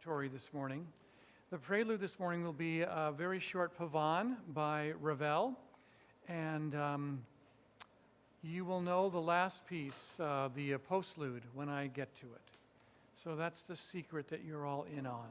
This morning. The prelude this morning will be a very short pavan by Ravel, and you will know the last piece, the postlude, when I get to it. So that's the secret that you're all in on.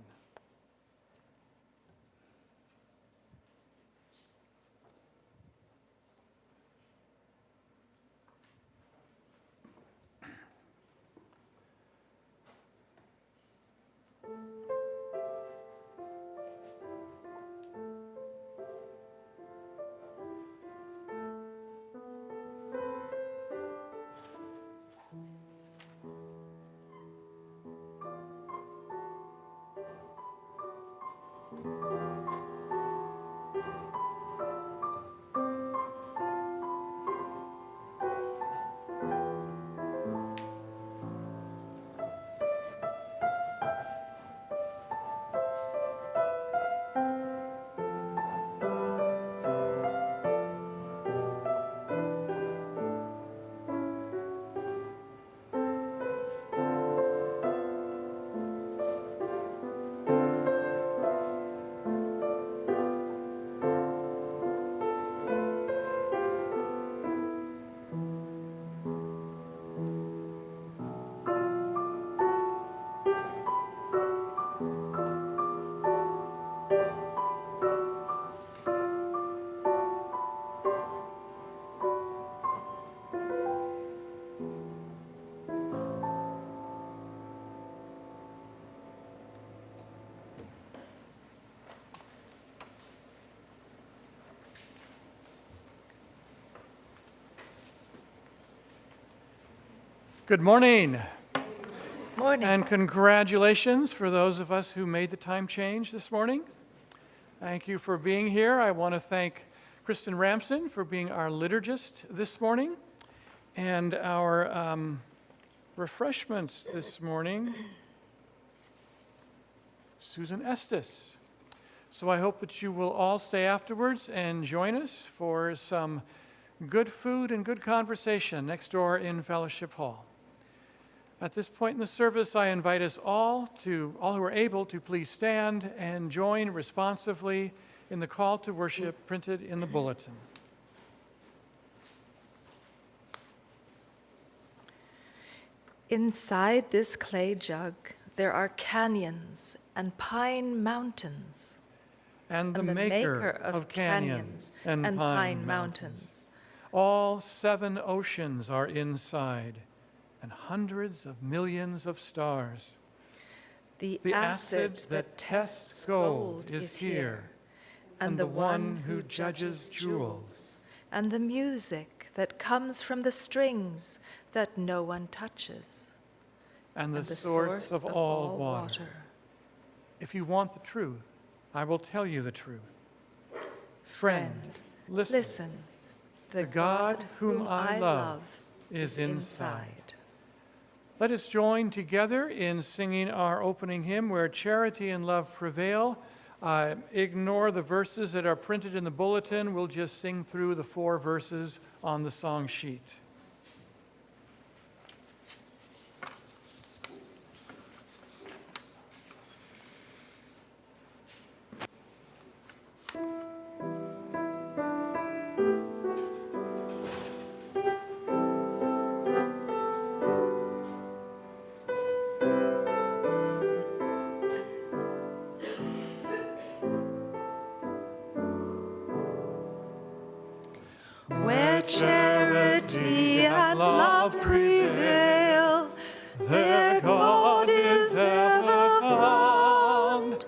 Good morning. Morning. And congratulations for those of us who made the time change this morning. Thank you for being here. I want to thank Kristen Ramson for being our liturgist this morning, and our refreshments this morning, Susan Estes. So I hope that you will all stay afterwards and join us for some good food and good conversation next door in Fellowship Hall. At this point in the service, I invite us all who are able to please stand and join responsively in the call to worship printed in the bulletin. Inside this clay jug, there are canyons and pine mountains. And the maker of canyons and pine mountains. All 7 oceans are inside, and hundreds of millions of stars. The acid that tests gold is here, and the one who judges jewels, and the music that comes from the strings that no one touches, and the source of all water. If you want the truth, I will tell you the truth. Friend, listen. The God whom I love is inside. Let us join together in singing our opening hymn, Where Charity and Love Prevail. Ignore the verses that are printed in the bulletin. We'll just sing through the 4 verses on the song sheet. Charity and love prevail, there God is ever found,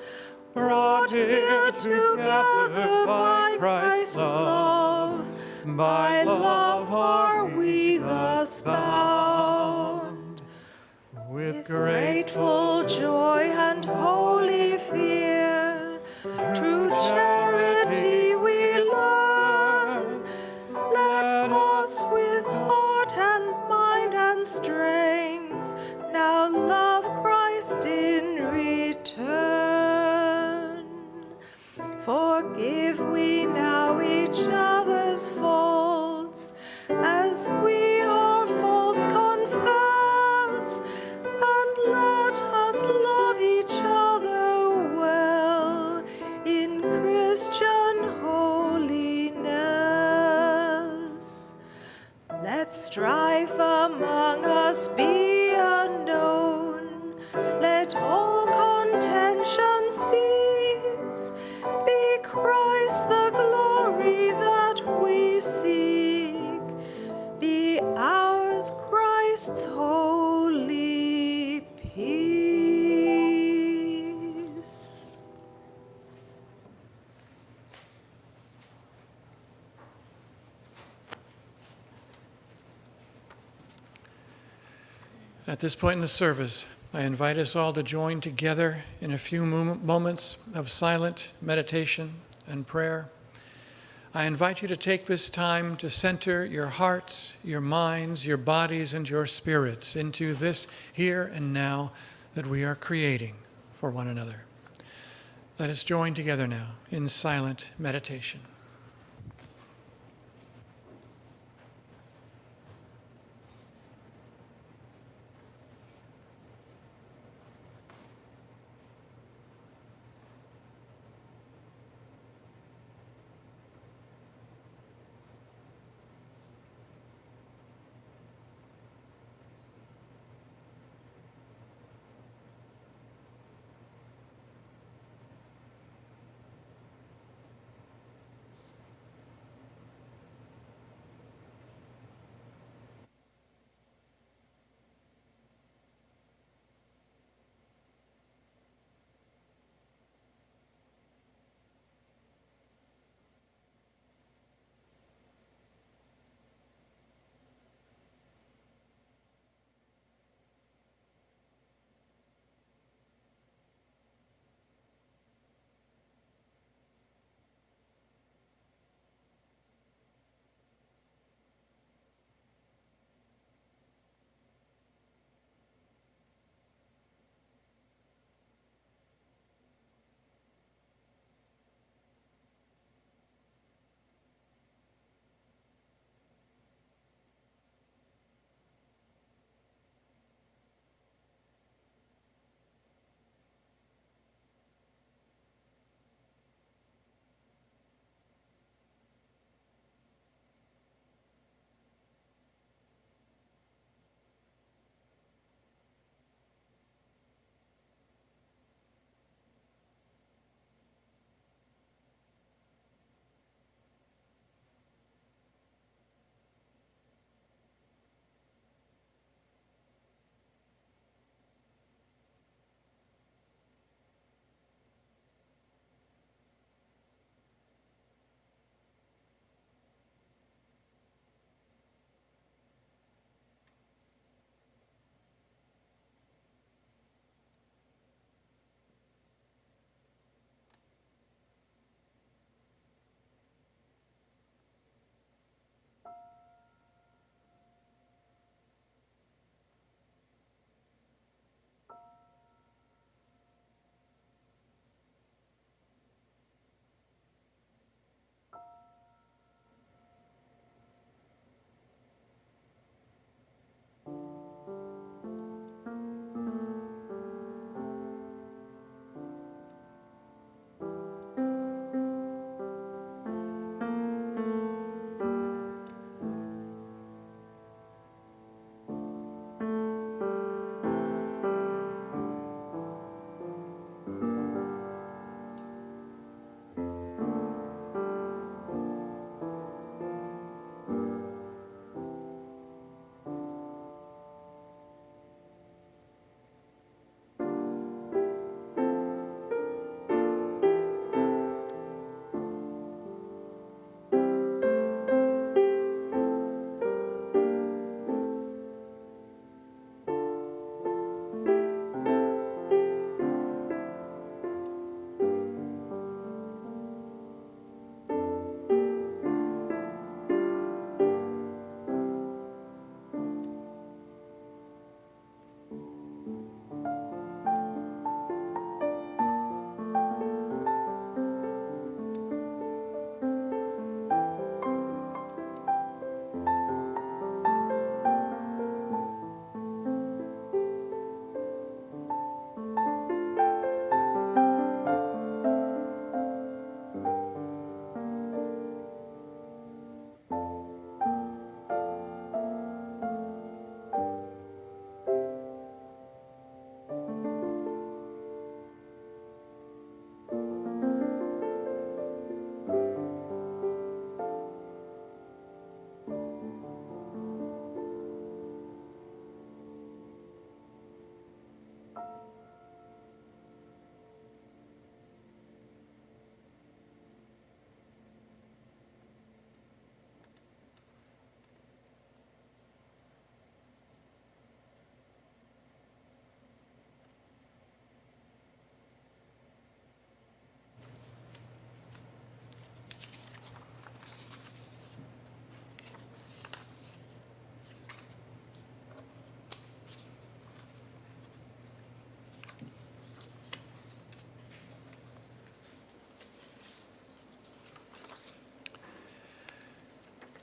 brought here together by Christ's love, by love are we thus bound. With grateful joy and holy fear, true charity we learn. Let us with heart and mind and strength now love Christ in return. Forgive we now each other's faults, as we our faults confess, and let us love each other among us be unknown. Let all contention cease. Be Christ the glory that we seek. Be ours Christ's holy peace. At this point in the service, I invite us all to join together in a few moments of silent meditation and prayer. I invite you to take this time to center your hearts, your minds, your bodies, and your spirits into this here and now that we are creating for one another. Let us join together now in silent meditation.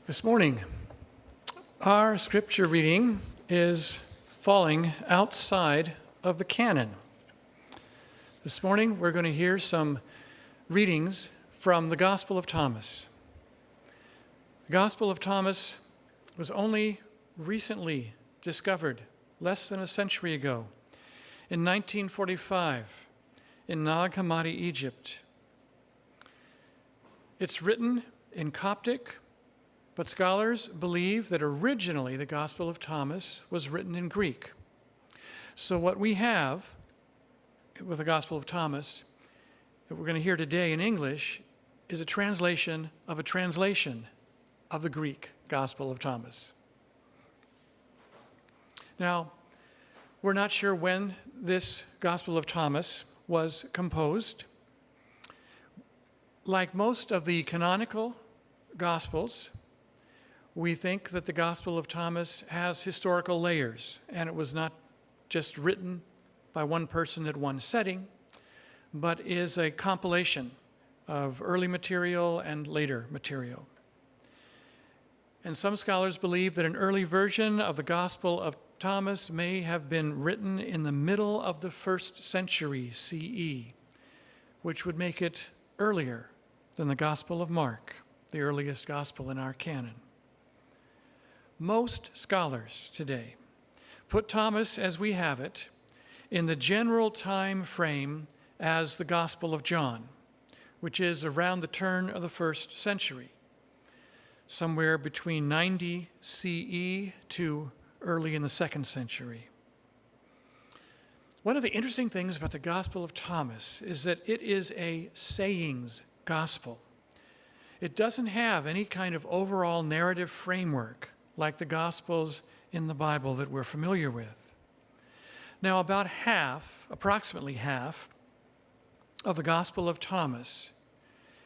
This morning, our scripture reading is falling outside of the canon. This morning, we're going to hear some readings from the Gospel of Thomas. The Gospel of Thomas was only recently discovered, less than a century ago, in 1945 in Nag Hammadi, Egypt. It's written in Coptic, but scholars believe that originally the Gospel of Thomas was written in Greek. So what we have with the Gospel of Thomas that we're going to hear today in English is a translation of the Greek Gospel of Thomas. Now, we're not sure when this Gospel of Thomas was composed. Like most of the canonical Gospels, we think that the Gospel of Thomas has historical layers, and it was not just written by one person at one setting, but is a compilation of early material and later material. And some scholars believe that an early version of the Gospel of Thomas may have been written in the middle of the 1st century CE, which would make it earlier than the Gospel of Mark, the earliest gospel in our canon. Most scholars today put Thomas, as we have it, in the general time frame as the Gospel of John, which is around the turn of the 1st century, somewhere between 90 CE to early in the 2nd century. One of the interesting things about the Gospel of Thomas is that it is a sayings gospel. It doesn't have any kind of overall narrative framework like the Gospels in the Bible that we're familiar with. Now, approximately half, of the Gospel of Thomas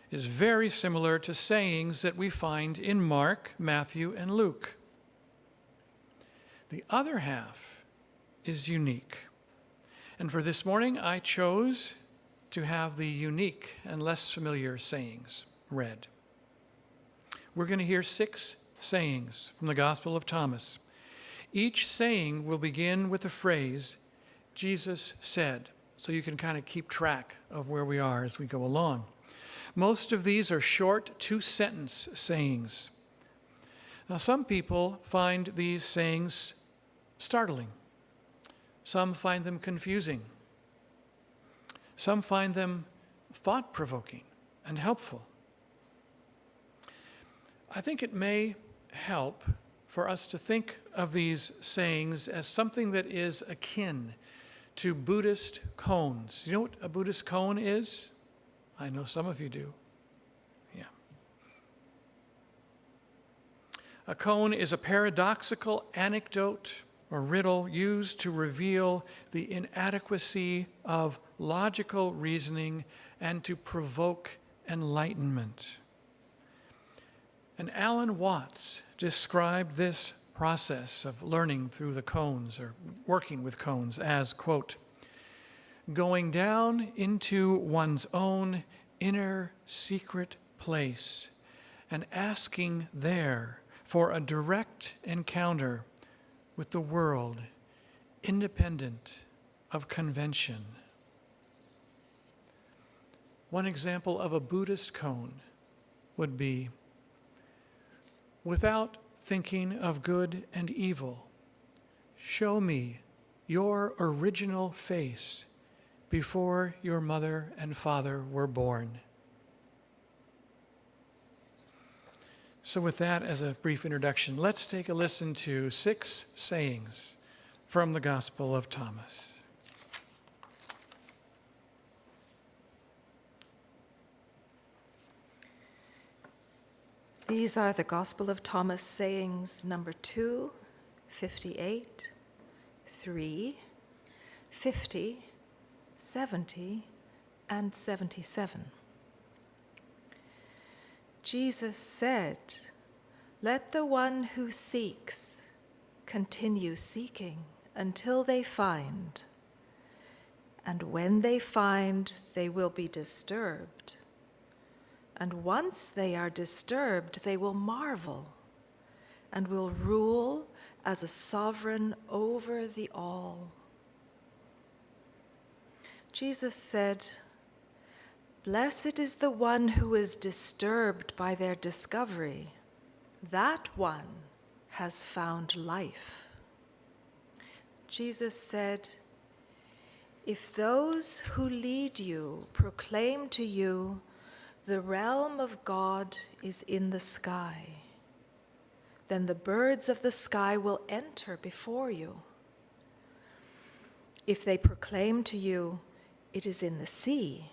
is very similar to sayings that we find in Mark, Matthew, and Luke. The other half is unique. And for this morning, I chose to have the unique and less familiar sayings read. We're going to hear 6 sayings from the Gospel of Thomas. Each saying will begin with the phrase, Jesus said, so you can kind of keep track of where we are as we go along. Most of these are short 2-sentence sayings. Now, some people find these sayings startling. Some find them confusing. Some find them thought-provoking and helpful. I think it may help for us to think of these sayings as something that is akin to Buddhist koans. You know what a Buddhist koan is? I know some of you do. Yeah. A koan is a paradoxical anecdote or riddle used to reveal the inadequacy of logical reasoning and to provoke enlightenment. And Alan Watts described this process of learning through the koans or working with koans as, quote, going down into one's own inner secret place and asking there for a direct encounter with the world, independent of convention. One example of a Buddhist koan would be, without thinking of good and evil, show me your original face before your mother and father were born. So with that as a brief introduction, let's take a listen to 6 sayings from the Gospel of Thomas. These are the Gospel of Thomas sayings number 2, 58, 3, 50, 70, and 77. Jesus said, "Let the one who seeks continue seeking until they find. And when they find, they will be disturbed. And once they are disturbed, they will marvel and will rule as a sovereign over the all. Jesus said, "Blessed is the one who is disturbed by their discovery. That one has found life." Jesus said, "If those who lead you proclaim to you, 'The realm of God is in the sky,' then the birds of the sky will enter before you. If they proclaim to you, 'It is in the sea,'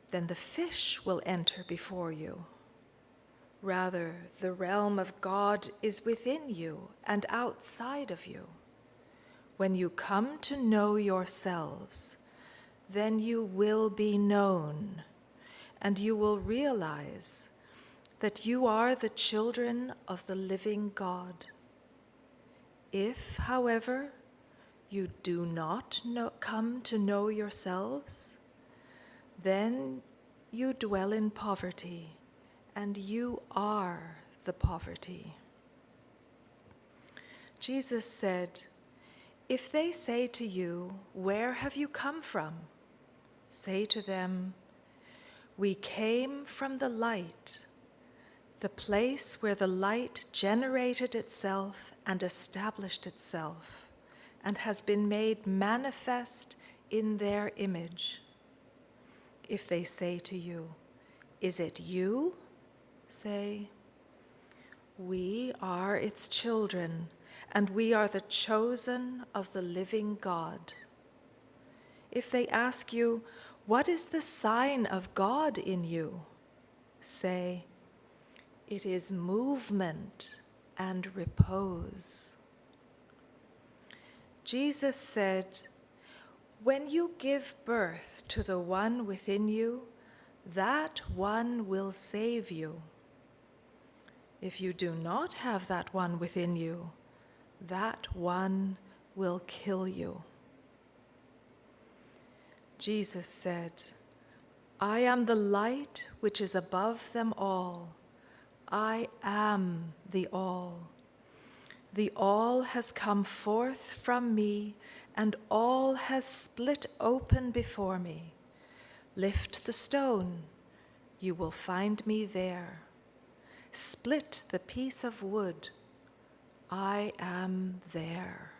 then the fish will enter before you. Rather, the realm of God is within you and outside of you. When you come to know yourselves, then you will be known, and you will realize that you are the children of the living God. If, however, you do not come to know yourselves, then you dwell in poverty, and you are the poverty." Jesus said, "If they say to you, 'Where have you come from?' say to them, 'We came from the light, the place where the light generated itself and established itself, and has been made manifest in their image.' If they say to you, 'Is it you?' say, 'We are its children, and we are the chosen of the living God.' If they ask you, 'What is the sign of God in you?' say, 'It is movement and repose.'" Jesus said, "When you give birth to the one within you, that one will save you. If you do not have that one within you, that one will kill you." Jesus said, "I am the light which is above them all. I am the all. The all has come forth from me, and all has split open before me. Lift the stone, you will find me there. Split the piece of wood, I am there."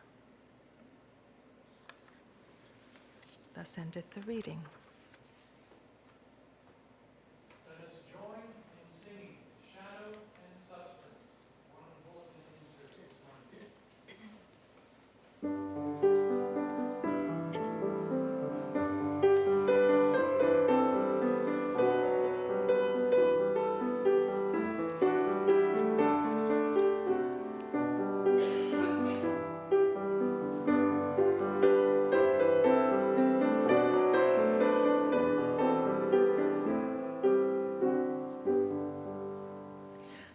Thus endeth the reading. Let us join in singing Shadow and Substance, one of the bulletin inserts this morning.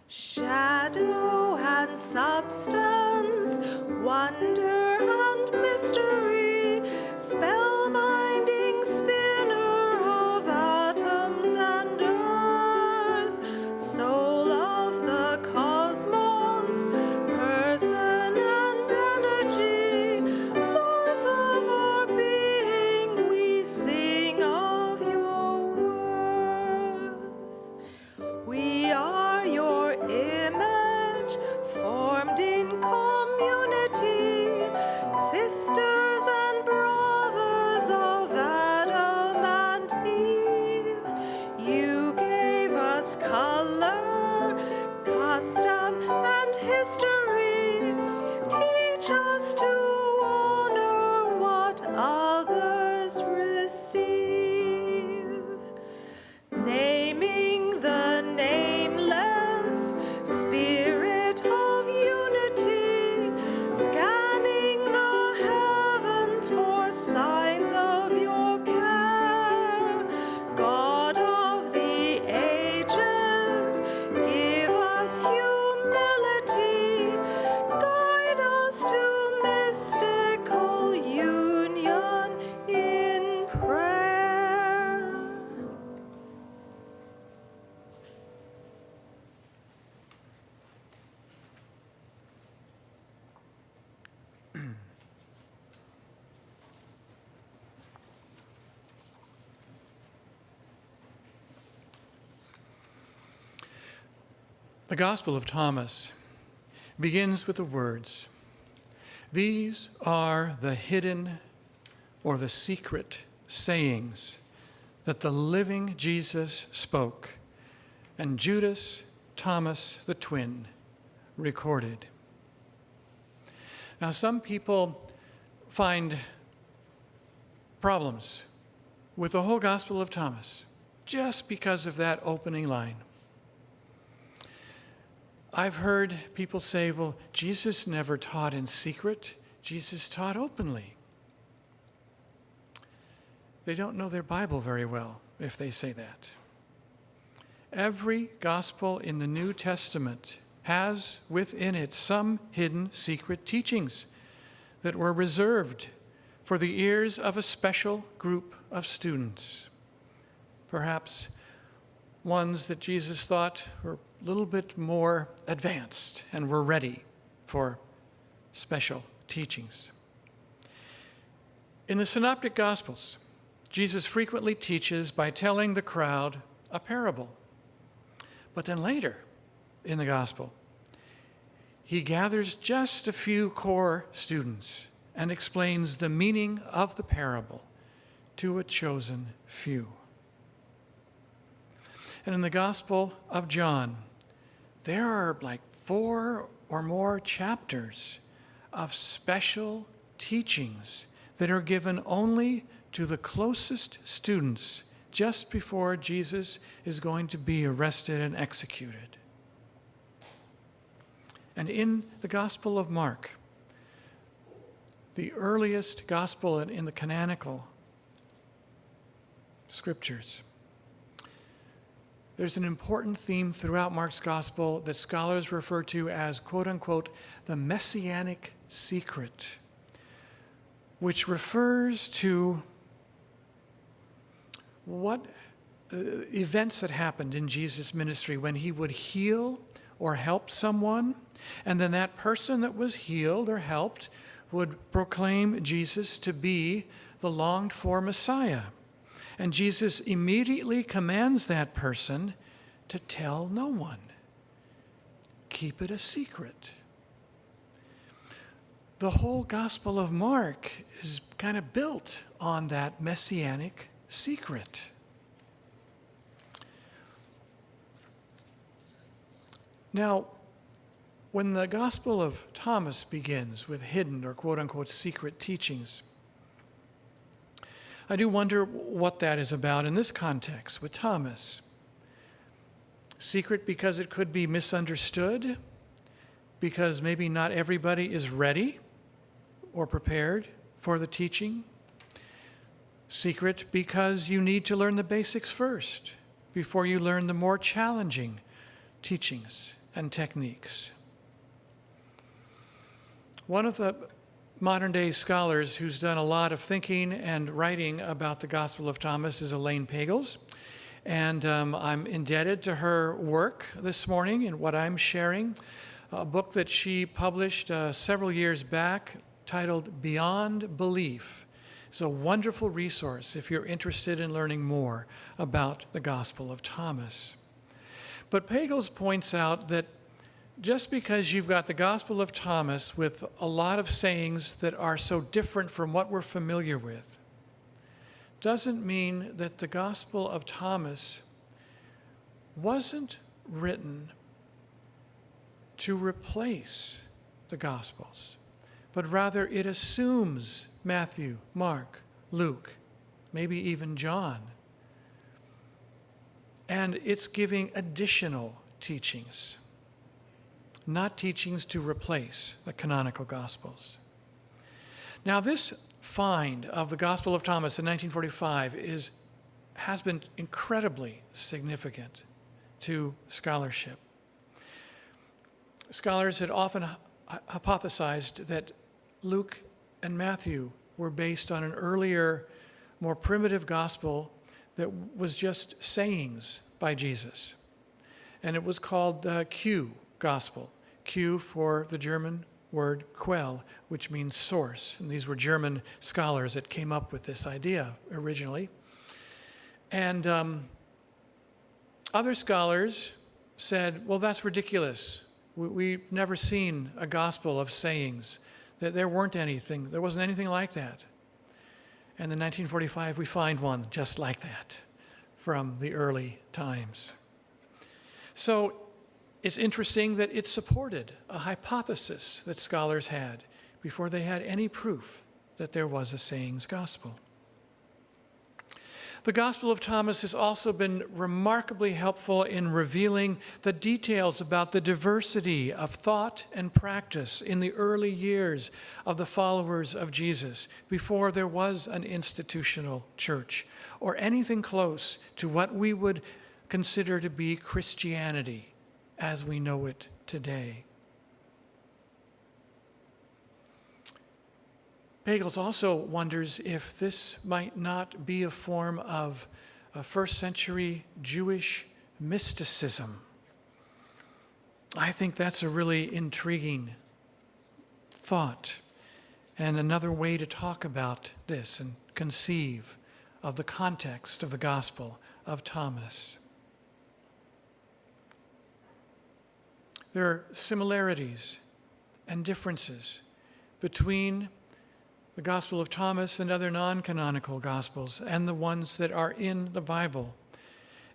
Shadow and substance, wonder and mystery, spellbinding spinner of atoms and earth, soul of the cosmos, person and energy, source of our being, we sing of your worth. We are your image, formed in community, sisters and brothers of Adam and Eve. You gave us color, custom, and history. Teach us to honor what others receive. Naming the nameless, spirit of unity, scanning the heavens for signs of your care. God of the ages, give us humility, guide us to mystical union in prayer. The Gospel of Thomas begins with the words, "These are the hidden or the secret sayings that the living Jesus spoke, and Judas, Thomas the twin, recorded." Now, some people find problems with the whole Gospel of Thomas just because of that opening line. I've heard people say, well, Jesus never taught in secret. Jesus taught openly. They don't know their Bible very well if they say that. Every gospel in the New Testament has within it some hidden secret teachings that were reserved for the ears of a special group of students. Perhaps ones that Jesus thought were a little bit more advanced and were ready for special teachings. In the Synoptic Gospels, Jesus frequently teaches by telling the crowd a parable. But then later in the Gospel, he gathers just a few core students and explains the meaning of the parable to a chosen few. And in the Gospel of John, there are like 4 or more chapters of special teachings that are given only to the closest students just before Jesus is going to be arrested and executed. And in the Gospel of Mark, the earliest gospel in the canonical scriptures, there's an important theme throughout Mark's gospel that scholars refer to as, quote unquote, the messianic secret, which refers to what events that happened in Jesus' ministry when he would heal or help someone, and then that person that was healed or helped would proclaim Jesus to be the longed-for Messiah. And Jesus immediately commands that person to tell no one. Keep it a secret. The whole Gospel of Mark is kind of built on that messianic secret. Now, when the Gospel of Thomas begins with hidden or quote-unquote secret teachings, I do wonder what that is about in this context with Thomas. Secret because it could be misunderstood, because maybe not everybody is ready or prepared for the teaching. Secret because you need to learn the basics first before you learn the more challenging teachings and techniques. One of the modern-day scholars who's done a lot of thinking and writing about the Gospel of Thomas is Elaine Pagels, and I'm indebted to her work this morning in what I'm sharing, a book that she published several years back titled Beyond Belief. It's a wonderful resource if you're interested in learning more about the Gospel of Thomas. But Pagels points out that just because you've got the Gospel of Thomas with a lot of sayings that are so different from what we're familiar with, doesn't mean that the Gospel of Thomas wasn't written to replace the Gospels, but rather it assumes Matthew, Mark, Luke, maybe even John, and it's giving additional teachings. Not teachings to replace the canonical Gospels. Now, this find of the Gospel of Thomas in 1945 has been incredibly significant to scholarship. Scholars had often hypothesized that Luke and Matthew were based on an earlier, more primitive gospel that was just sayings by Jesus. And it was called the Q Gospel. Q for the German word Quell, which means source. And these were German scholars that came up with this idea originally. And other scholars said, well, that's ridiculous. We've never seen a gospel of sayings. That there wasn't anything like that. And in 1945, we find one just like that from the early times. So it's interesting that it supported a hypothesis that scholars had before they had any proof that there was a sayings gospel. The Gospel of Thomas has also been remarkably helpful in revealing the details about the diversity of thought and practice in the early years of the followers of Jesus, before there was an institutional church or anything close to what we would consider to be Christianity as we know it today. Pagels also wonders if this might not be a form of a first century Jewish mysticism. I think that's a really intriguing thought and another way to talk about this and conceive of the context of the Gospel of Thomas. There are similarities and differences between the Gospel of Thomas and other non-canonical Gospels and the ones that are in the Bible.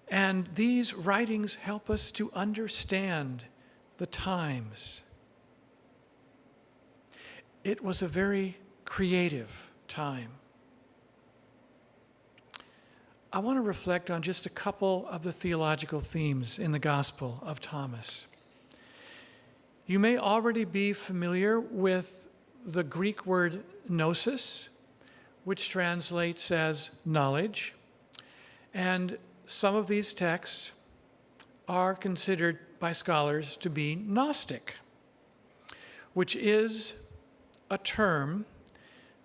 And these writings help us to understand the times. It was a very creative time. I want to reflect on just a couple of the theological themes in the Gospel of Thomas. You may already be familiar with the Greek word gnosis, which translates as knowledge. And some of these texts are considered by scholars to be Gnostic, which is a term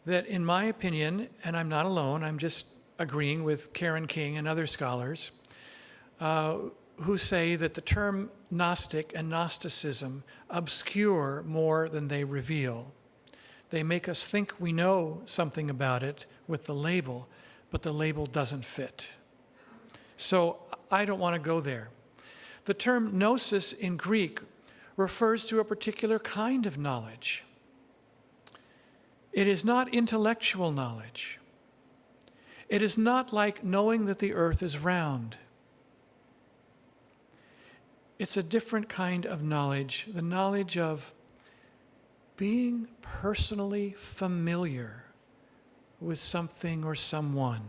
that, in my opinion, and I'm not alone, I'm just agreeing with Karen King and other scholars, who say that the term Gnostic and Gnosticism obscure more than they reveal. They make us think we know something about it with the label, but the label doesn't fit. So I don't want to go there. The term gnosis in Greek refers to a particular kind of knowledge. It is not intellectual knowledge. It is not like knowing that the earth is round. It's a different kind of knowledge, the knowledge of being personally familiar with something or someone.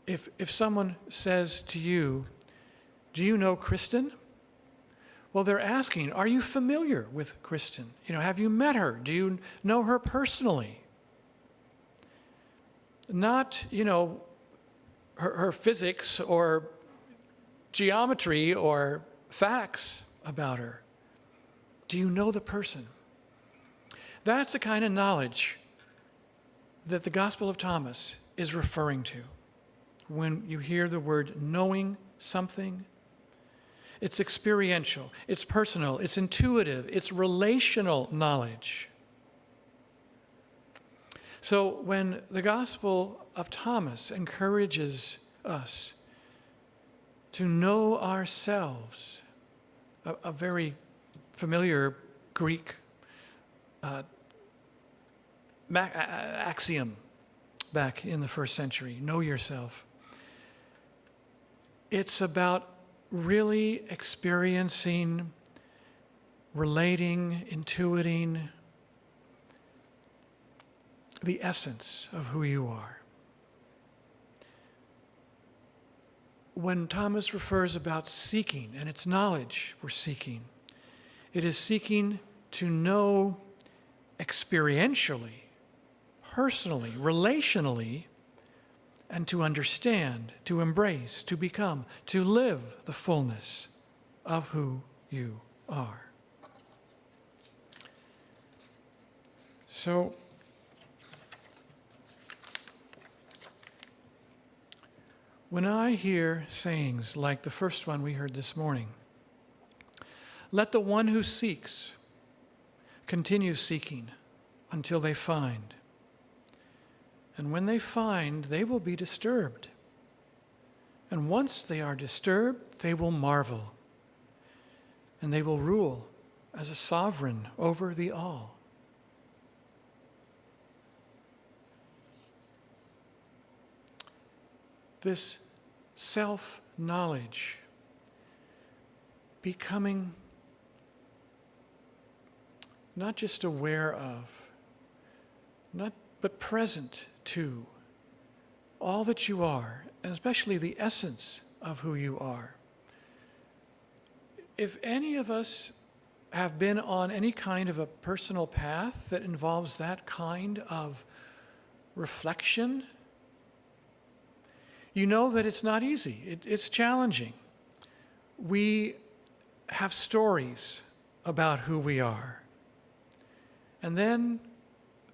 If someone says to you, "Do you know Kristen?" Well, they're asking, are you familiar with Kristen? Have you met her? Do you know her personally? Not, her physics or geometry or facts about her. Do you know the person? That's the kind of knowledge that the Gospel of Thomas is referring to. When you hear the word knowing something, it's experiential, it's personal, it's intuitive, it's relational knowledge. So when the Gospel of Thomas encourages us to know ourselves, a very familiar Greek axiom back in the first century, know yourself. It's about really experiencing, relating, intuiting the essence of who you are. When Thomas refers about seeking, and it's knowledge we're seeking, it is seeking to know experientially, personally, relationally, and to understand, to embrace, to become, to live the fullness of who you are. So, when I hear sayings like the first one we heard this morning, let the one who seeks continue seeking until they find. And when they find, they will be disturbed. And once they are disturbed, they will marvel, and they will rule as a sovereign over the all. This self-knowledge, becoming not just aware of, but present to all that you are, and especially the essence of who you are. If any of us have been on any kind of a personal path that involves that kind of reflection, you know that it's not easy. It's challenging. We have stories about who we are. And then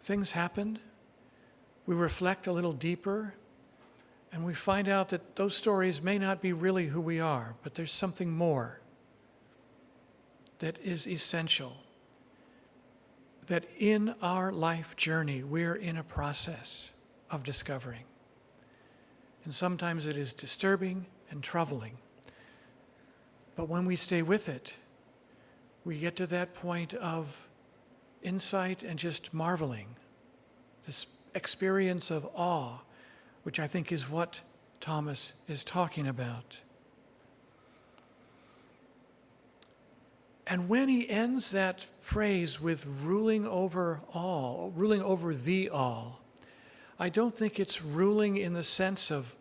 things happen. We reflect a little deeper, and we find out that those stories may not be really who we are, but there's something more that is essential. That in our life journey, we're in a process of discovering. And sometimes it is disturbing and troubling. But when we stay with it, we get to that point of insight and just marveling, this experience of awe, which I think is what Thomas is talking about. And when he ends that phrase with ruling over all, ruling over the all, I don't think it's ruling in the sense of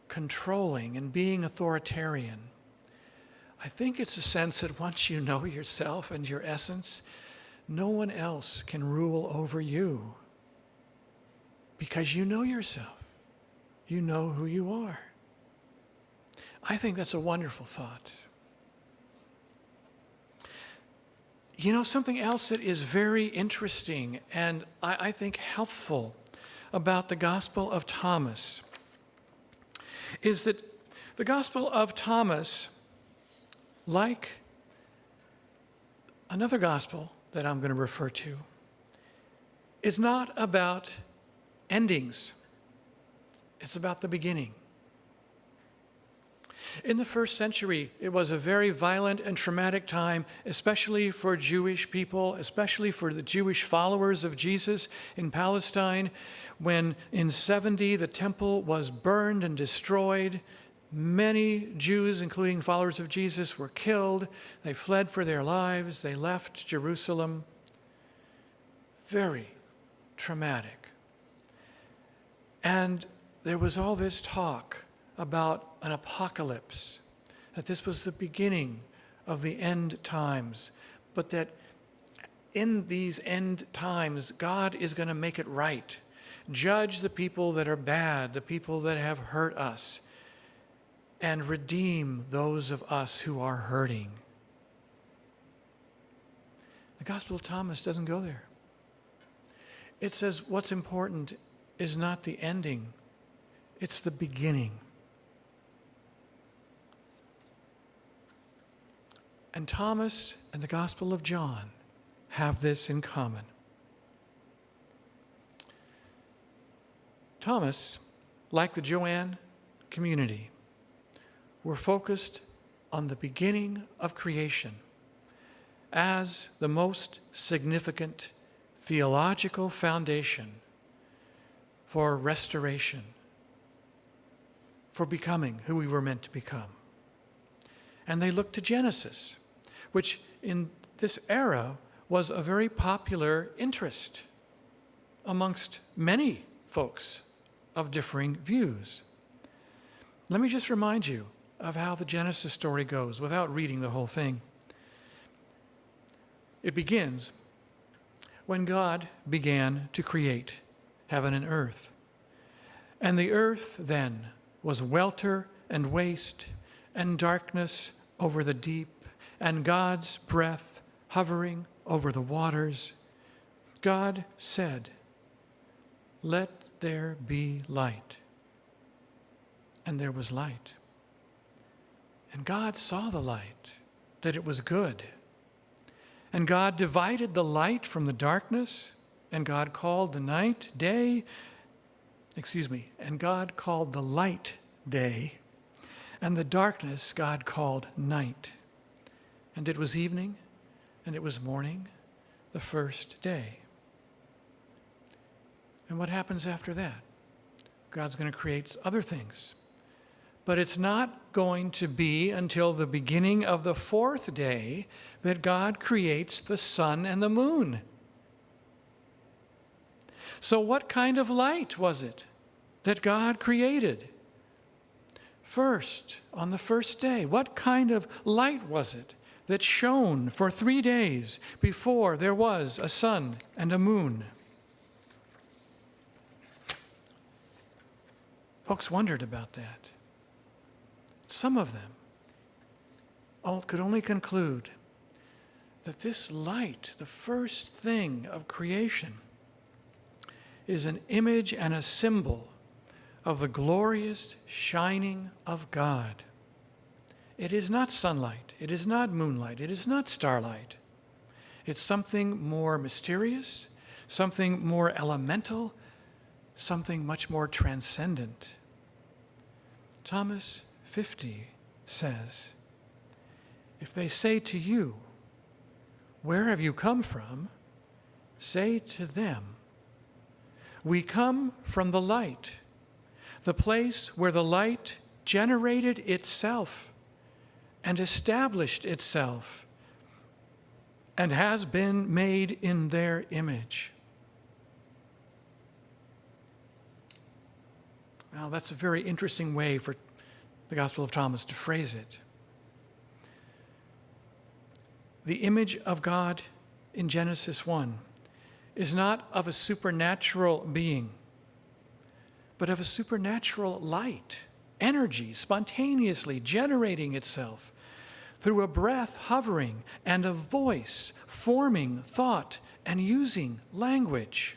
controlling and being authoritarian. I think it's a sense that once you know yourself and your essence, no one else can rule over you because you know yourself. You know who you are. I think that's a wonderful thought. You know, something else that is very interesting and I think helpful about the Gospel of Thomas is that the Gospel of Thomas, like another gospel that I'm going to refer to, is not about endings. It's about the beginning. In the first century, it was a very violent and traumatic time, especially for Jewish people, especially for the Jewish followers of Jesus in Palestine, when in 70 the temple was burned and destroyed. Many Jews, including followers of Jesus, were killed. They fled for their lives. They left Jerusalem. Very traumatic. And there was all this talk about an apocalypse, that this was the beginning of the end times, but that in these end times, God is going to make it right, judge the people that are bad, the people that have hurt us, and redeem those of us who are hurting. The Gospel of Thomas doesn't go there. It says what's important is not the ending, it's the beginning. And Thomas and the Gospel of John have this in common. Thomas, like the Joanne community, were focused on the beginning of creation as the most significant theological foundation for restoration, for becoming who we were meant to become. And they looked to Genesis, which in this era was a very popular interest amongst many folks of differing views. Let me just remind you of how the Genesis story goes without reading the whole thing. It begins when God began to create heaven and earth. And the earth then was welter and waste and darkness over the deep, and God's breath hovering over the waters. God said, "Let there be light." And there was light. And God saw the light, that it was good. And God divided the light from the darkness, and God called the night day, and God called the light day, And the darkness God called night. And it was evening, and it was morning, the first day. And what happens after that? God's going to create other things. But it's not going to be until the beginning of the fourth day that God creates the sun and the moon. So what kind of light was it that God created? First, on the first day, what kind of light was it that shone for 3 days before there was a sun and a moon? Folks wondered about that. Some of them could only conclude that this light, the first thing of creation, is an image and a symbol of the glorious shining of God. It is not sunlight, it is not moonlight, it is not starlight. It's something more mysterious, something more elemental, something much more transcendent. Thomas 50 says, if they say to you, where have you come from? Say to them, we come from the light, the place where the light generated itself and established itself and has been made in their image. Now, that's a very interesting way for the Gospel of Thomas to phrase it. The image of God in Genesis 1 is not of a supernatural being, but of a supernatural light, energy spontaneously generating itself through a breath hovering and a voice forming thought and using language.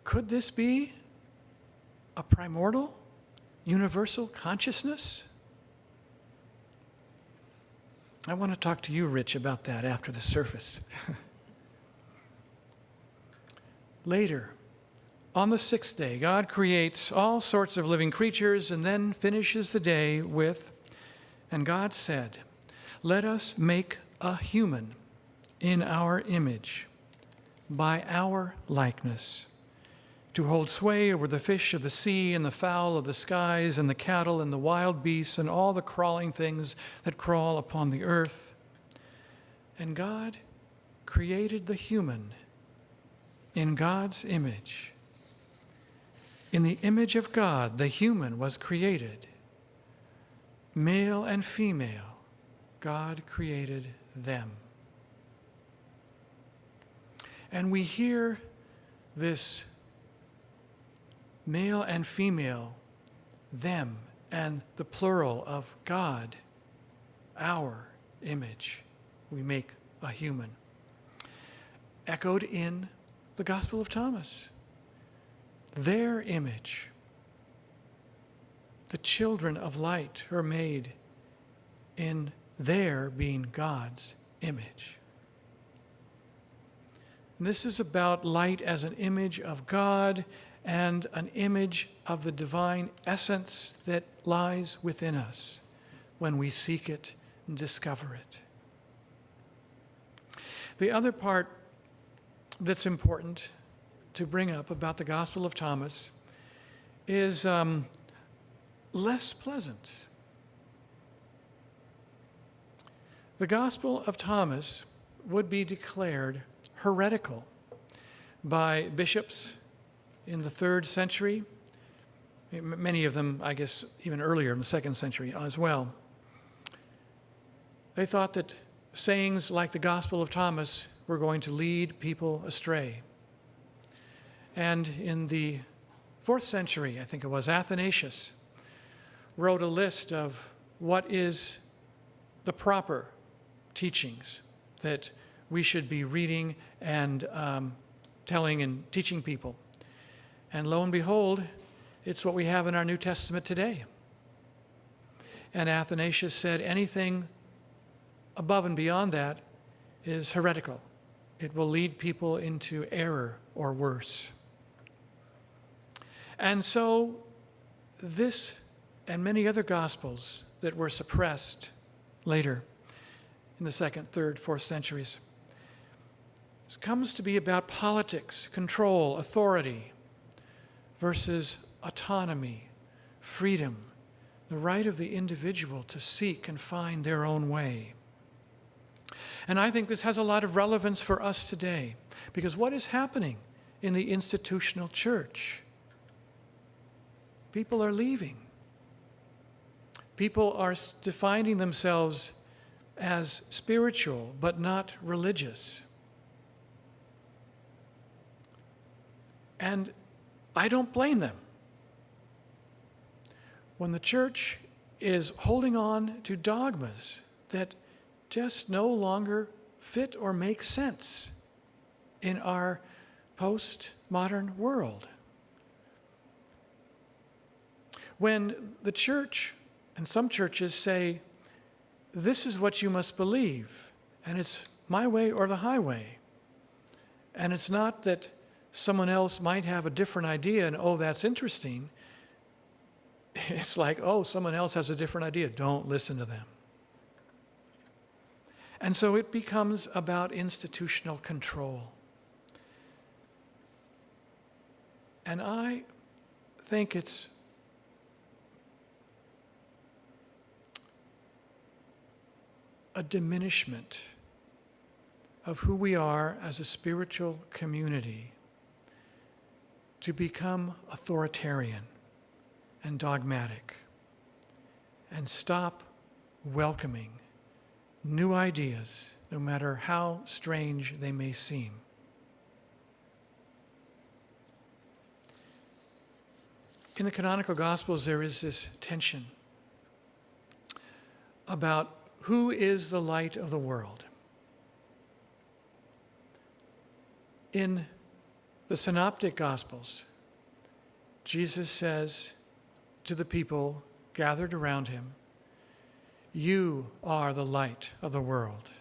Could this be a primordial, universal consciousness? I want to talk to you, Rich, about that after the service. Later, on the sixth day, God creates all sorts of living creatures and then finishes the day with, and God said, let us make a human in our image, by our likeness, to hold sway over the fish of the sea and the fowl of the skies and the cattle and the wild beasts and all the crawling things that crawl upon the earth. And God created the human in God's image. In the image of God, the human was created. Male and female, God created them. And we hear this male and female, them, and the plural of God, our image. We make a human. Echoed in the Gospel of Thomas. Their image. The children of light are made in their being God's image. And this is about light as an image of God and an image of the divine essence that lies within us when we seek it and discover it. The other part that's important to bring up about the Gospel of Thomas is less pleasant. The Gospel of Thomas would be declared heretical by bishops in the 3rd century, many of them, I guess, even earlier in the 2nd century as well. They thought that sayings like the Gospel of Thomas were going to lead people astray. And in the 4th century, I think it was, Athanasius wrote a list of what is the proper teachings that we should be reading and telling and teaching people. And lo and behold, it's what we have in our New Testament today. And Athanasius said anything above and beyond that is heretical. It will lead people into error or worse. And so this and many other gospels that were suppressed later in the 2nd, 3rd, 4th centuries comes to be about politics, control, authority versus autonomy, freedom, the right of the individual to seek and find their own way. And I think this has a lot of relevance for us today, because what is happening in the institutional church? People are leaving. People are defining themselves as spiritual but not religious. And I don't blame them. When the church is holding on to dogmas that just no longer fit or make sense in our postmodern world. When the church and some churches say, this is what you must believe, and it's my way or the highway, and it's not that someone else might have a different idea and, oh, that's interesting. It's like, oh, someone else has a different idea. Don't listen to them. And so it becomes about institutional control. And I think it's a diminishment of who we are as a spiritual community to become authoritarian and dogmatic and stop welcoming new ideas, no matter how strange they may seem. In the canonical Gospels, there is this tension about who is the light of the world. In the Synoptic Gospels, Jesus says to the people gathered around him, "You are the light of the world."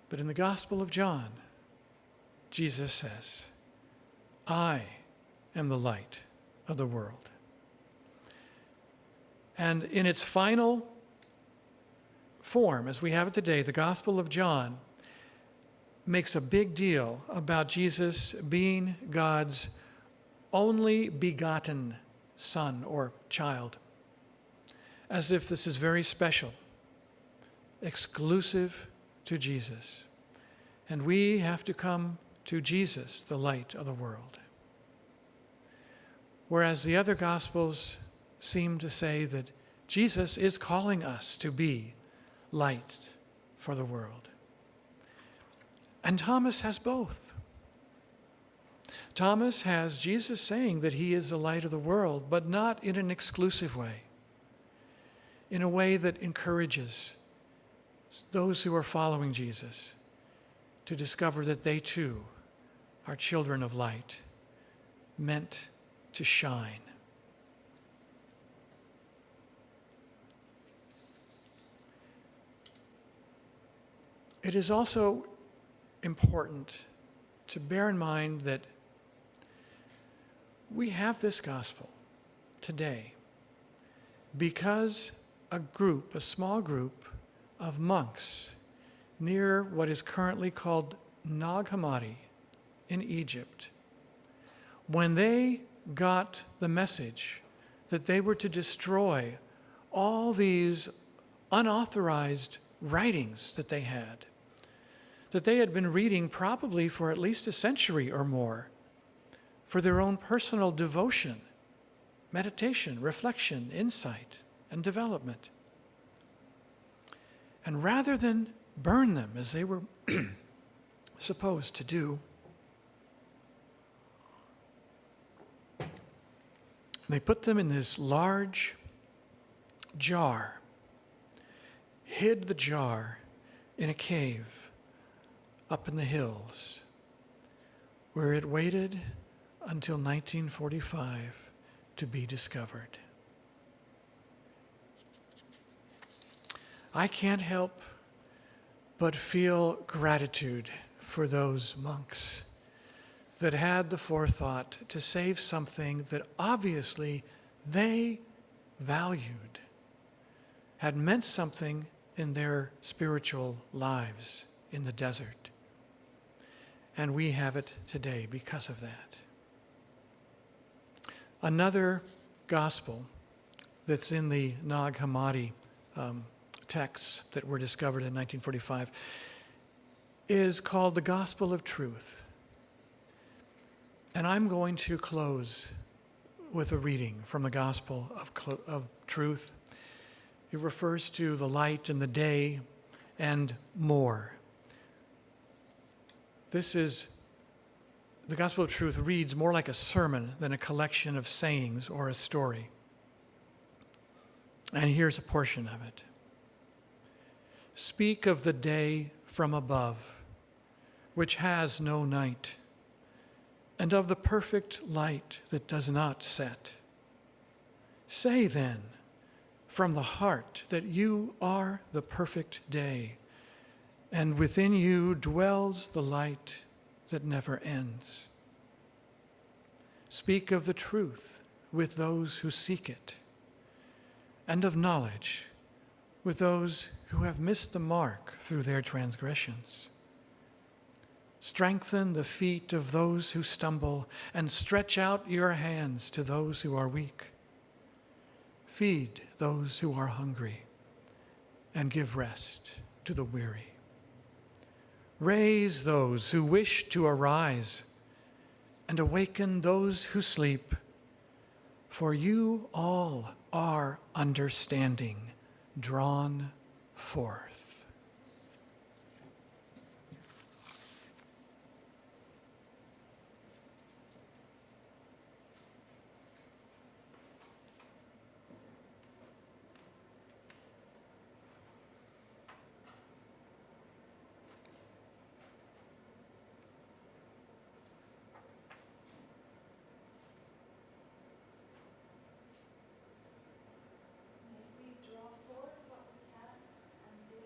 But in the Gospel of John, Jesus says, "I am the light of the world." And in its final form, as we have it today, the Gospel of John makes a big deal about Jesus being God's only begotten son or child, as if this is very special, exclusive to Jesus. And we have to come to Jesus, the light of the world. Whereas the other Gospels seem to say that Jesus is calling us to be light for the world. And Thomas has both. Thomas has Jesus saying that he is the light of the world, but not in an exclusive way, in a way that encourages those who are following Jesus to discover that they too are children of light, meant to shine. It is also important to bear in mind that we have this gospel today because a small group of monks near what is currently called Nag Hammadi in Egypt, when they got the message that they were to destroy all these unauthorized writings that they had been reading probably for at least a century or more, for their own personal devotion, meditation, reflection, insight, and development. And rather than burn them as they were supposed to do, they put them in this large jar, hid the jar in a cave up in the hills, where it waited until 1945 to be discovered. I can't help but feel gratitude for those monks that had the forethought to save something that obviously they valued, had meant something in their spiritual lives in the desert. And we have it today because of that. Another gospel that's in the Nag Hammadi texts that were discovered in 1945 is called the Gospel of Truth. And I'm going to close with a reading from the Gospel of Truth. It refers to the light and the day and more. The Gospel of Truth reads more like a sermon than a collection of sayings or a story. And here's a portion of it. Speak of the day from above, which has no night, and of the perfect light that does not set. Say then, from the heart, that you are the perfect day, and within you dwells the light that never ends. Speak of the truth with those who seek it, and of knowledge with those who have missed the mark through their transgressions. Strengthen the feet of those who stumble, and stretch out your hands to those who are weak. Feed those who are hungry, and give rest to the weary. Raise those who wish to arise, and awaken those who sleep, for you all are understanding, drawn forth. May we draw forth what we can and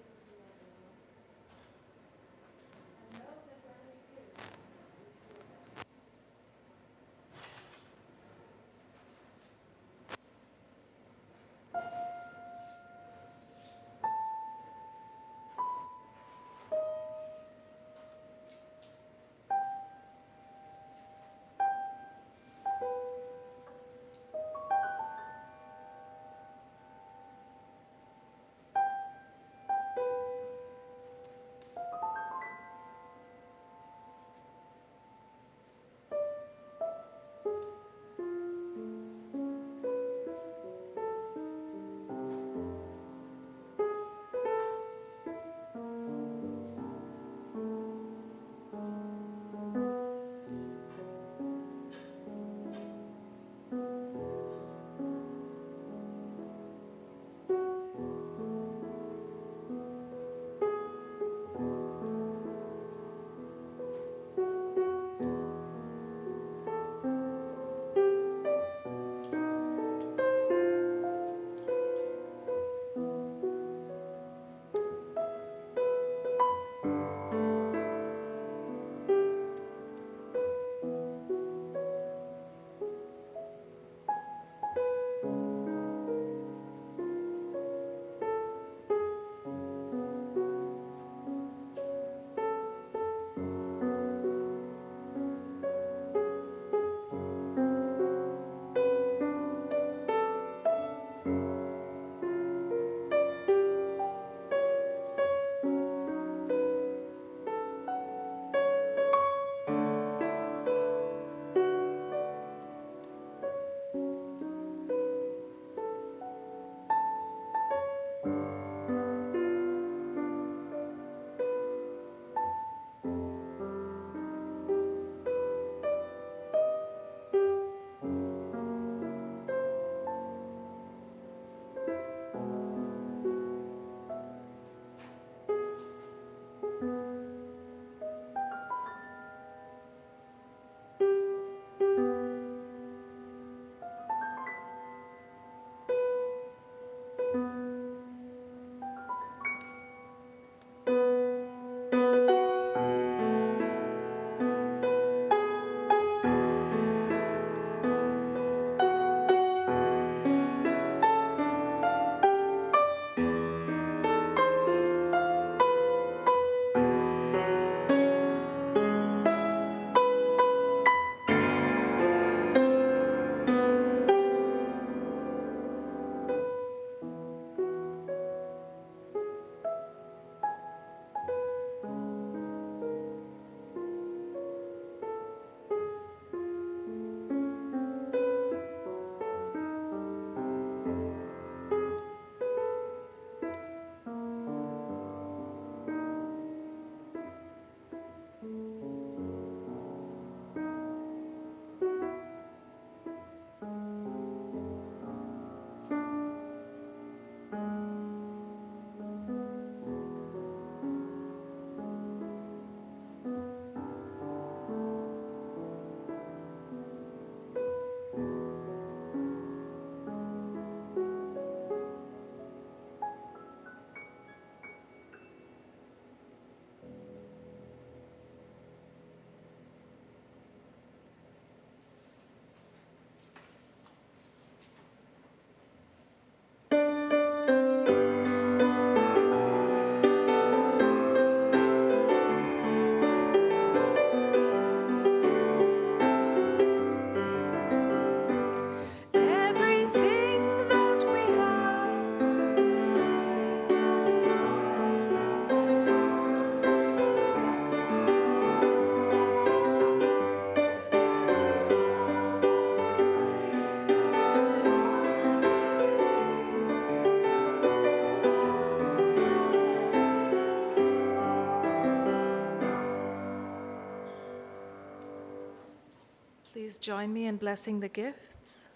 please join me in blessing the gifts?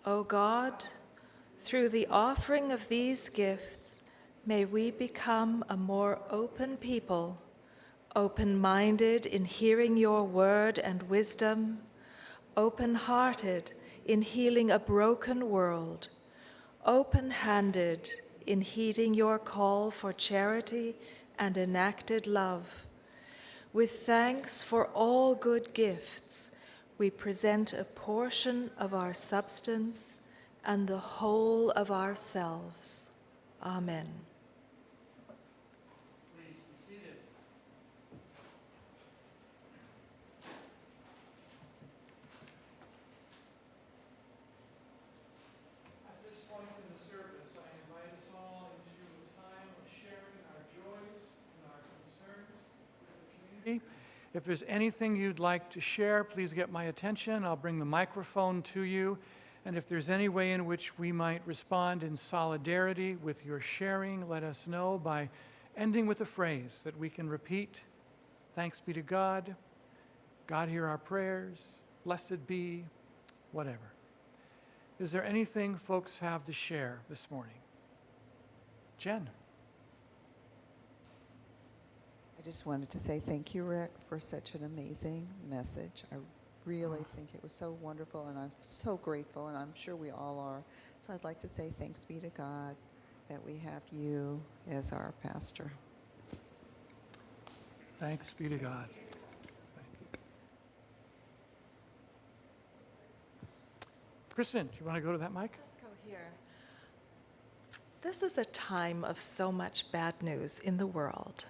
O God, through the offering of these gifts, may we become a more open people, open-minded in hearing your word and wisdom, open-hearted in healing a broken world, open-handed in heeding your call for charity and enacted love. With thanks for all good gifts, we present a portion of our substance and the whole of ourselves. Amen. Please be seated. At this point in the service, I invite us all into a time of sharing our joys and our concerns with the community. If there's anything you'd like to share, please get my attention. I'll bring the microphone to you. And if there's any way in which we might respond in solidarity with your sharing, let us know by ending with a phrase that we can repeat. Thanks be to God. God hear our prayers. Blessed be, whatever. Is there anything folks have to share this morning? Jen. I just wanted to say thank you, Rick, for such an amazing message. I really think it was so wonderful, and I'm so grateful, and I'm sure we all are. So I'd like to say thanks be to God that we have you as our pastor. Thanks be to God. Kristen, do you want to go to that mic? Let's go here. This is a time of so much bad news in the world.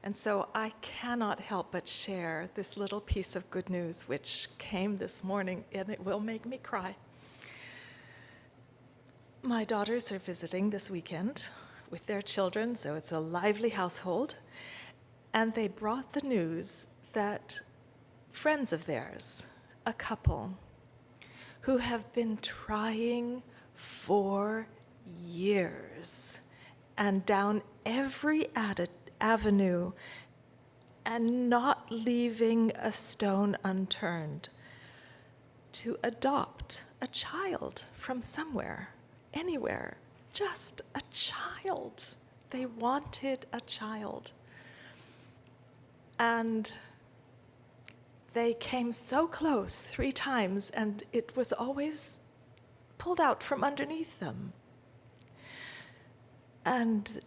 And so I cannot help but share this little piece of good news which came this morning, and it will make me cry. My daughters are visiting this weekend with their children, so it's a lively household. And they brought the news that friends of theirs, a couple, who have been trying for years and down every avenue and not leaving a stone unturned to adopt a child from somewhere, anywhere, just a child. They wanted a child. And they came so close 3 times, and it was always pulled out from underneath them. And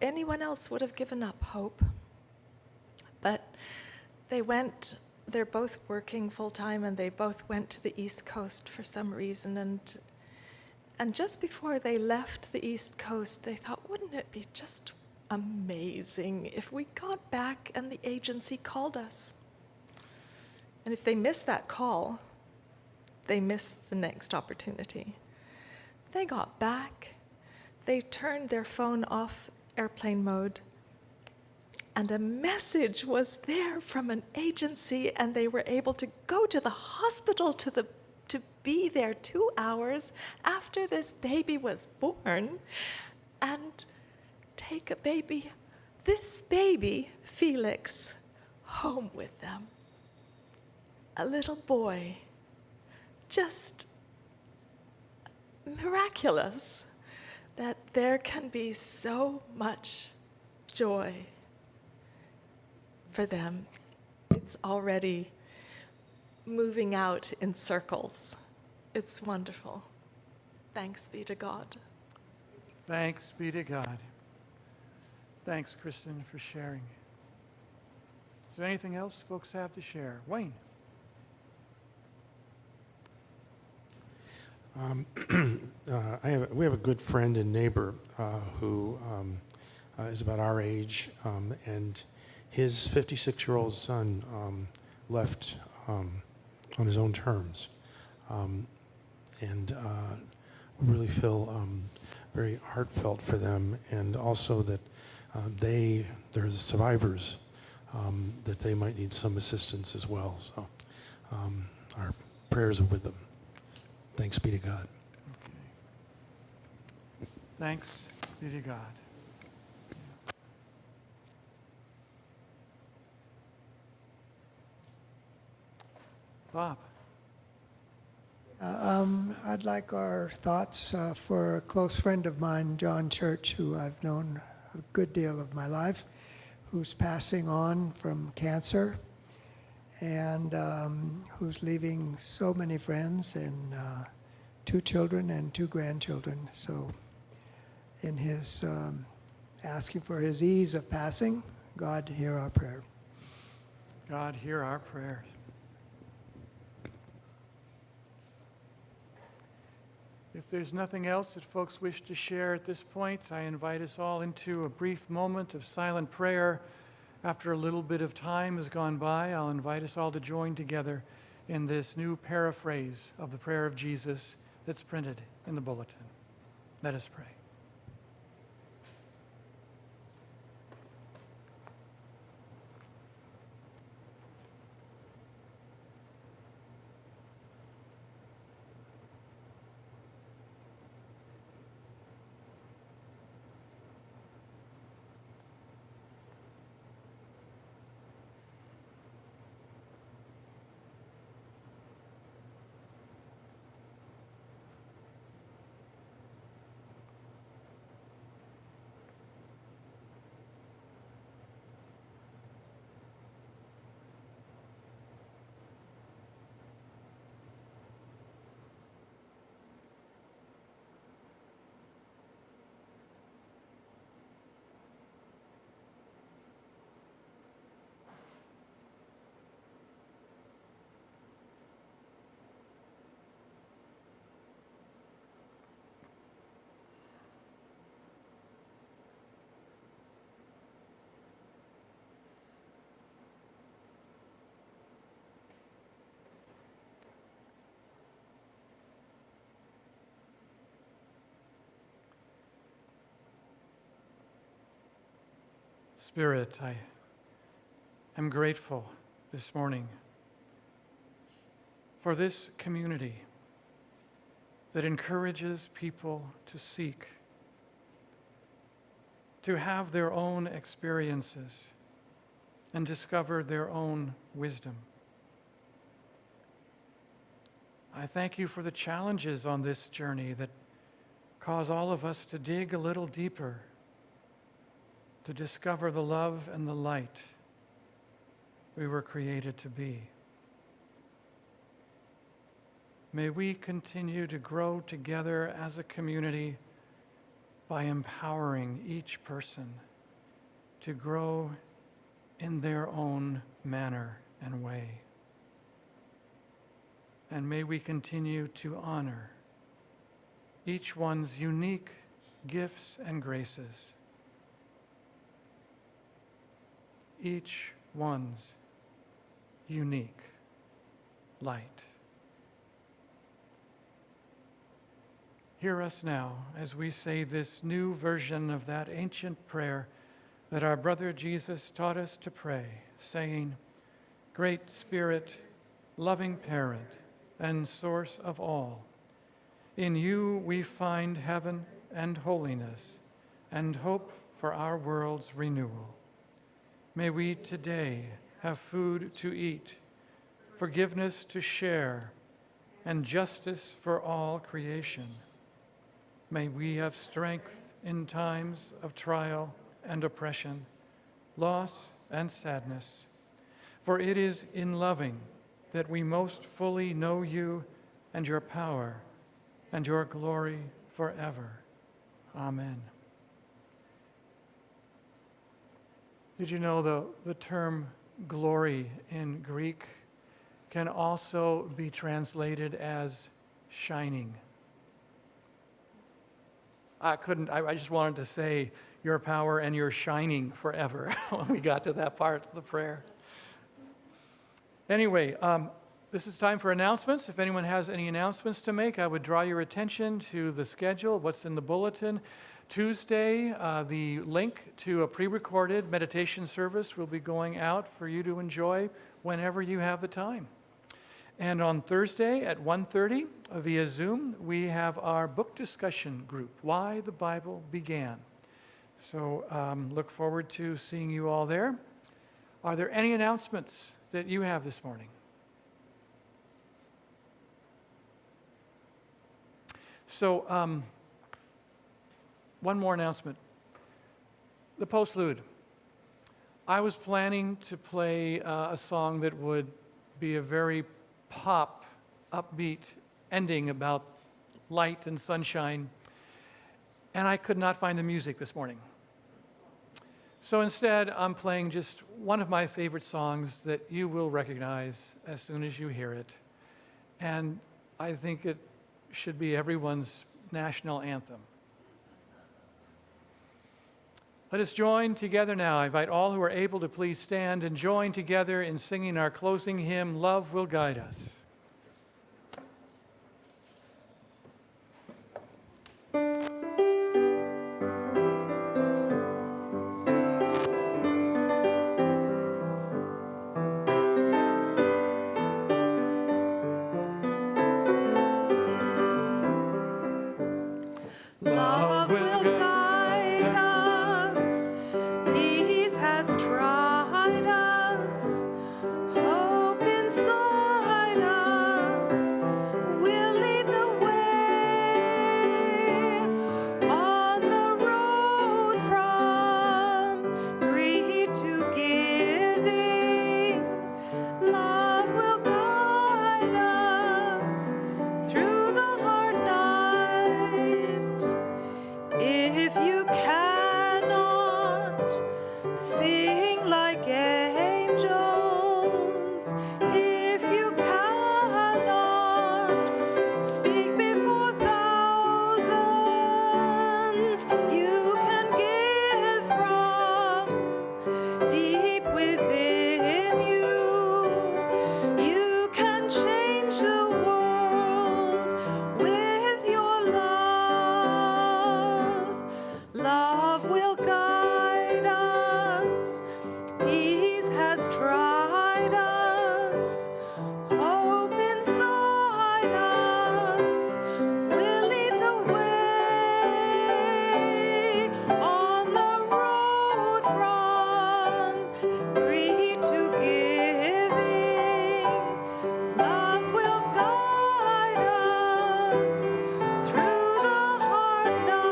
anyone else would have given up hope. But they're both working full-time, and they both went to the East Coast for some reason. And just before they left the East Coast, they thought, wouldn't it be just amazing if we got back and the agency called us? And if they missed that call, they missed the next opportunity. They got back. They turned their phone off airplane mode, and a message was there from an agency, and they were able to go to the hospital to be there 2 hours after this baby was born and take this baby, Felix, home with them. A little boy, just miraculous. That there can be so much joy for them. It's already moving out in circles. It's wonderful. Thanks be to God. Thanks be to God. Thanks, Kristen, for sharing. Is there anything else folks have to share? Wayne. We have a good friend and neighbor who is about our age, and his 56-year-old son left on his own terms. And we really feel very heartfelt for them, and also that they're the survivors, that they might need some assistance as well. So our prayers are with them. Thanks be to God. Okay. Thanks be to God. Bob. I'd like our thoughts for a close friend of mine, John Church, who I've known a good deal of my life, who's passing on from cancer and who's leaving so many friends and 2 children and 2 grandchildren. So in his asking for his ease of passing, God hear our prayer. God, hear our prayers. If there's nothing else that folks wish to share at this point, I invite us all into a brief moment of silent prayer. After a little bit of time has gone by, I'll invite us all to join together in this new paraphrase of the prayer of Jesus that's printed in the bulletin. Let us pray. Spirit, I am grateful this morning for this community that encourages people to seek, to have their own experiences and discover their own wisdom. I thank you for the challenges on this journey that cause all of us to dig a little deeper, to discover the love and the light we were created to be. May we continue to grow together as a community by empowering each person to grow in their own manner and way. And may we continue to honor each one's unique gifts and graces, each one's unique light. Hear us now as we say this new version of that ancient prayer that our brother Jesus taught us to pray, saying, "Great Spirit, loving parent, and source of all, in you we find heaven and holiness and hope for our world's renewal. May we today have food to eat, forgiveness to share, and justice for all creation. May we have strength in times of trial and oppression, loss and sadness. For it is in loving that we most fully know you and your power and your glory forever. Amen." Did you know the term glory in Greek can also be translated as shining? I just wanted to say your power and your shining forever when we got to that part of the prayer. Anyway, this is time for announcements. If anyone has any announcements to make, I would draw your attention to the schedule, what's in the bulletin. Tuesday, the link to a pre-recorded meditation service will be going out for you to enjoy whenever you have the time. And on Thursday at 1:30 via Zoom, we have our book discussion group, Why the Bible Began. So look forward to seeing you all there. Are there any announcements that you have this morning? So, one more announcement. The postlude. I was planning to play a song that would be a very pop, upbeat ending about light and sunshine, and I could not find the music this morning. So instead, I'm playing just one of my favorite songs that you will recognize as soon as you hear it, and I think it should be everyone's national anthem. Let us join together now. I invite all who are able to please stand and join together in singing our closing hymn, Love Will Guide Us. Love will guide us. Peace has tried us. Hope inside us will lead the way on the road from greed to giving. Love will guide us through the hard night. If you cannot sing like angels, if you cannot speak before thousands, you can give from deep within you. You can change the world with your love. Love will guide us. Peace has tried us. Hope inside us will lead the way on the road from greed to giving. Love will guide us through the hard night.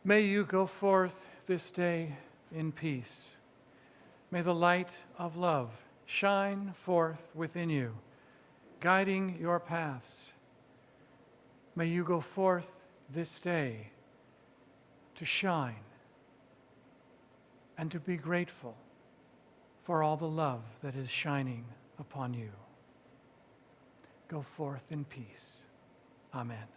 May you go forth this day in peace. May the light of love shine forth within you, guiding your paths. May you go forth this day to shine and to be grateful for all the love that is shining upon you. Go forth in peace. Amen.